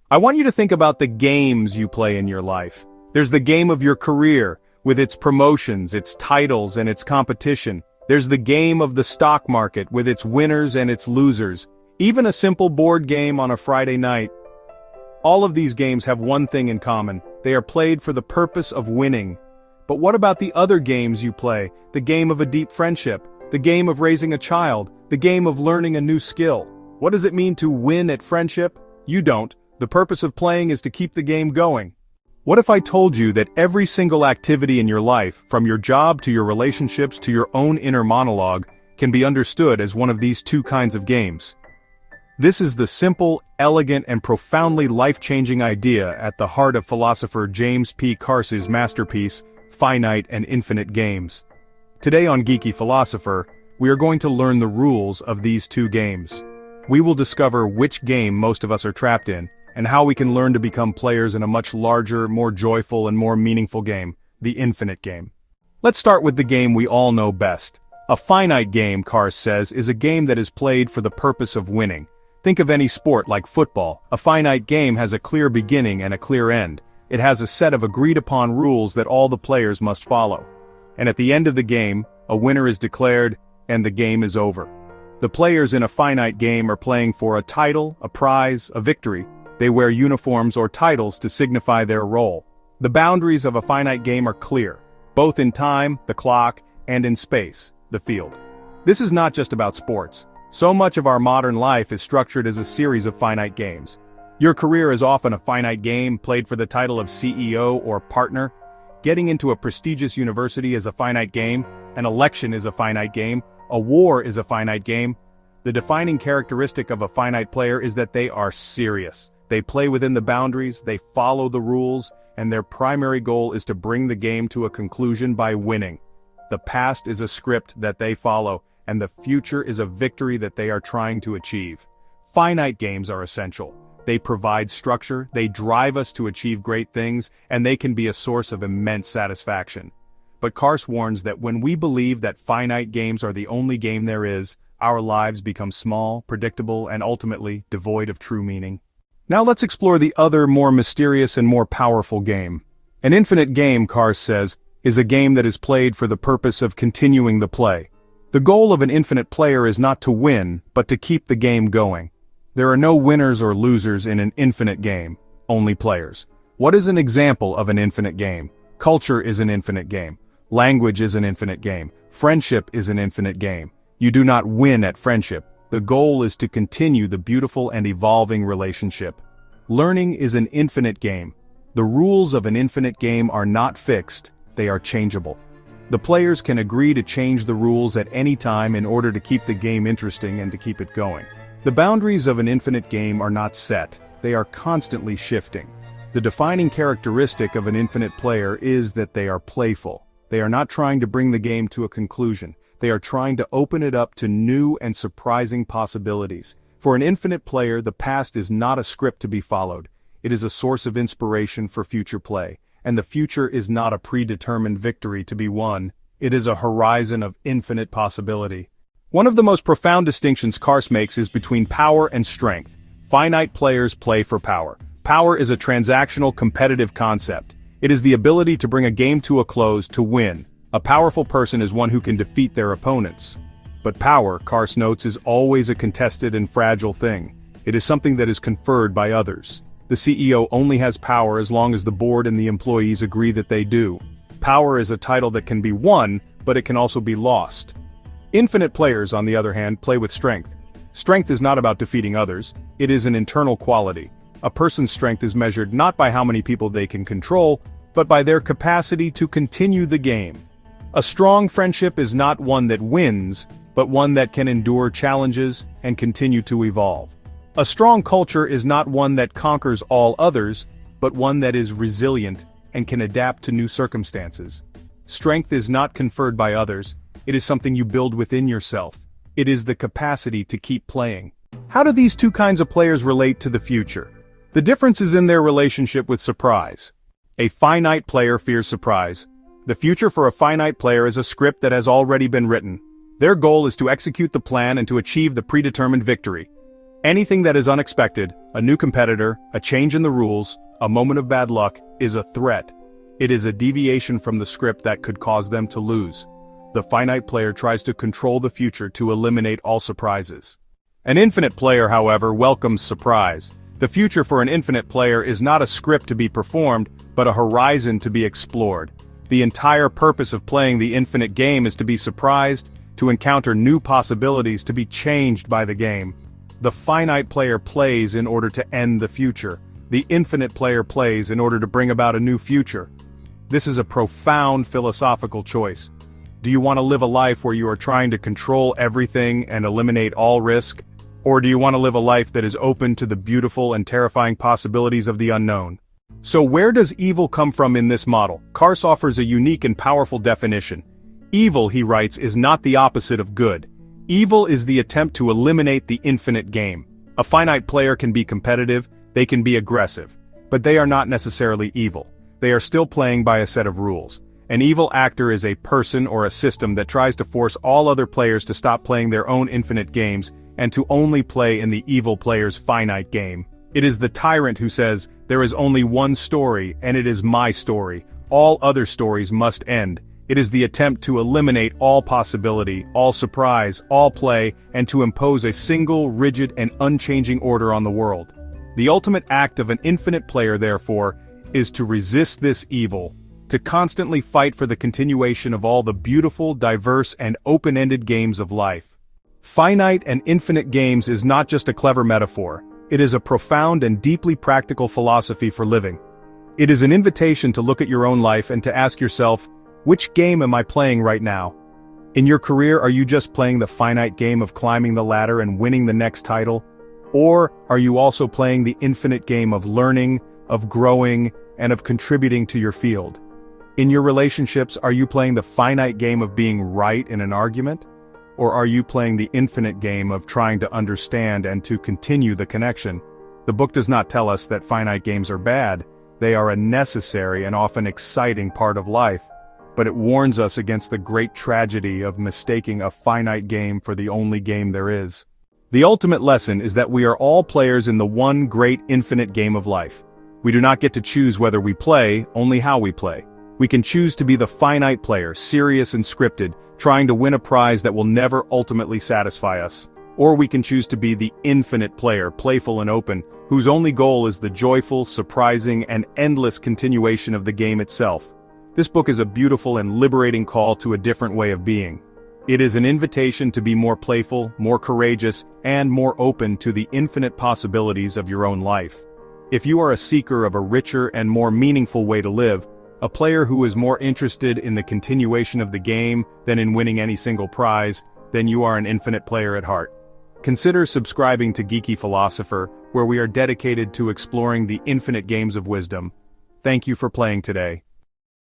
I want you to think about the games you play in your life. There's the game of your career, with its promotions, its titles, and its competition. There's the game of the stock market, with its winners and its losers. Even a simple board game on a Friday night. All of these games have one thing in common. They are played for the purpose of winning. But what about the other games you play? The game of a deep friendship, the game of raising a child, the game of learning a new skill. What does it mean to win at friendship? You don't. The purpose of playing is to keep the game going. What if I told you that every single activity in your life, from your job to your relationships to your own inner monologue, can be understood as one of these two kinds of games? This is the simple, elegant, and profoundly life-changing idea at the heart of philosopher James P. Carse's masterpiece, Finite and Infinite Games. Today on Geeky Philosopher, we are going to learn the rules of these two games. We will discover which game most of us are trapped in, and how we can learn to become players in a much larger, more joyful, and more meaningful game, the infinite game. Let's start with the game we all know best. A finite game, Carse says, is a game that is played for the purpose of winning. Think of any sport like football. A finite game has a clear beginning and a clear end. It has a set of agreed-upon rules that all the players must follow. And at the end of the game, a winner is declared, and the game is over. The players in a finite game are playing for a title, a prize, a victory. They wear uniforms or titles to signify their role. The boundaries of a finite game are clear, both in time, the clock, and in space, the field. This is not just about sports. So much of our modern life is structured as a series of finite games. Your career is often a finite game, played for the title of CEO or partner. Getting into a prestigious university is a finite game. An election is a finite game. A war is a finite game. The defining characteristic of a finite player is that they are serious. They play within the boundaries, they follow the rules, and their primary goal is to bring the game to a conclusion by winning. The past is a script that they follow, and the future is a victory that they are trying to achieve. Finite games are essential. They provide structure, they drive us to achieve great things, and they can be a source of immense satisfaction. But Carse warns that when we believe that finite games are the only game there is, our lives become small, predictable, and ultimately devoid of true meaning. Now let's explore the other, more mysterious and more powerful game. An infinite game, Carse says, is a game that is played for the purpose of continuing the play. The goal of an infinite player is not to win, but to keep the game going. There are no winners or losers in an infinite game, only players. What is an example of an infinite game? Culture is an infinite game. Language is an infinite game. Friendship is an infinite game. You do not win at friendship. The goal is to continue the beautiful and evolving relationship. Learning is an infinite game. The rules of an infinite game are not fixed, they are changeable. The players can agree to change the rules at any time in order to keep the game interesting and to keep it going. The boundaries of an infinite game are not set, they are constantly shifting. The defining characteristic of an infinite player is that they are playful. They are not trying to bring the game to a conclusion. They are trying to open it up to new and surprising possibilities. For an infinite player, the past is not a script to be followed. It is a source of inspiration for future play. And the future is not a predetermined victory to be won. It is a horizon of infinite possibility. One of the most profound distinctions Carse makes is between power and strength. Finite players play for power. Power is a transactional, competitive concept. It is the ability to bring a game to a close, to win. A powerful person is one who can defeat their opponents. But power, Carse notes, is always a contested and fragile thing. It is something that is conferred by others. The CEO only has power as long as the board and the employees agree that they do. Power is a title that can be won, but it can also be lost. Infinite players, on the other hand, play with strength. Strength is not about defeating others, it is an internal quality. A person's strength is measured not by how many people they can control, but by their capacity to continue the game. A strong friendship is not one that wins, but one that can endure challenges and continue to evolve. A strong culture is not one that conquers all others, but one that is resilient and can adapt to new circumstances. Strength is not conferred by others, it is something you build within yourself. It is the capacity to keep playing. How do these two kinds of players relate to the future? The difference is in their relationship with surprise. A finite player fears surprise. The future for a finite player is a script that has already been written. Their goal is to execute the plan and to achieve the predetermined victory. Anything that is unexpected, A new competitor, a change in the rules, a moment of bad luck, is a threat. It is a deviation from the script that could cause them to lose. The finite player tries to control the future to eliminate all surprises. An infinite player, however, welcomes surprise. The future for an infinite player is not a script to be performed, but a horizon to be explored. The entire purpose of playing the infinite game is to be surprised, to encounter new possibilities, to be changed by the game. The finite player plays in order to end the future. The infinite player plays in order to bring about a new future. This is a profound philosophical choice. Do you want to live a life where you are trying to control everything and eliminate all risk? Or do you want to live a life that is open to the beautiful and terrifying possibilities of the unknown? So where does evil come from in this model? Carse offers a unique and powerful definition. Evil, he writes, is not the opposite of good. Evil is the attempt to eliminate the infinite game. A finite player can be competitive, they can be aggressive, but they are not necessarily evil. They are still playing by a set of rules. An evil actor is a person or a system that tries to force all other players to stop playing their own infinite games and to only play in the evil player's finite game. It is the tyrant who says, "There is only one story, and it is my story. All other stories must end." It is the attempt to eliminate all possibility, all surprise, all play, and to impose a single, rigid, and unchanging order on the world. The ultimate act of an infinite player, therefore, is to resist this evil, to constantly fight for the continuation of all the beautiful, diverse, and open-ended games of life. Finite and Infinite Games is not just a clever metaphor. It is a profound and deeply practical philosophy for living. It is an invitation to look at your own life and to ask yourself, which game am I playing right now? In your career, are you just playing the finite game of climbing the ladder and winning the next title? Or are you also playing the infinite game of learning, of growing, and of contributing to your field? In your relationships, are you playing the finite game of being right in an argument? Or are you playing the infinite game of trying to understand and to continue the connection? The book does not tell us that finite games are bad. They are a necessary and often exciting part of life. But it warns us against the great tragedy of mistaking a finite game for the only game there is. The ultimate lesson is that we are all players in the one great infinite game of life. We do not get to choose whether we play, only how we play. We can choose to be the finite player, serious and scripted, trying to win a prize that will never ultimately satisfy us. Or we can choose to be the infinite player, playful and open, whose only goal is the joyful, surprising, and endless continuation of the game itself. This book is a beautiful and liberating call to a different way of being. It is an invitation to be more playful, more courageous, and more open to the infinite possibilities of your own life. If you are a seeker of a richer and more meaningful way to live, a player who is more interested in the continuation of the game than in winning any single prize, then you are an infinite player at heart. Consider subscribing to Geeky Philosopher, where we are dedicated to exploring the infinite games of wisdom. Thank you for playing today.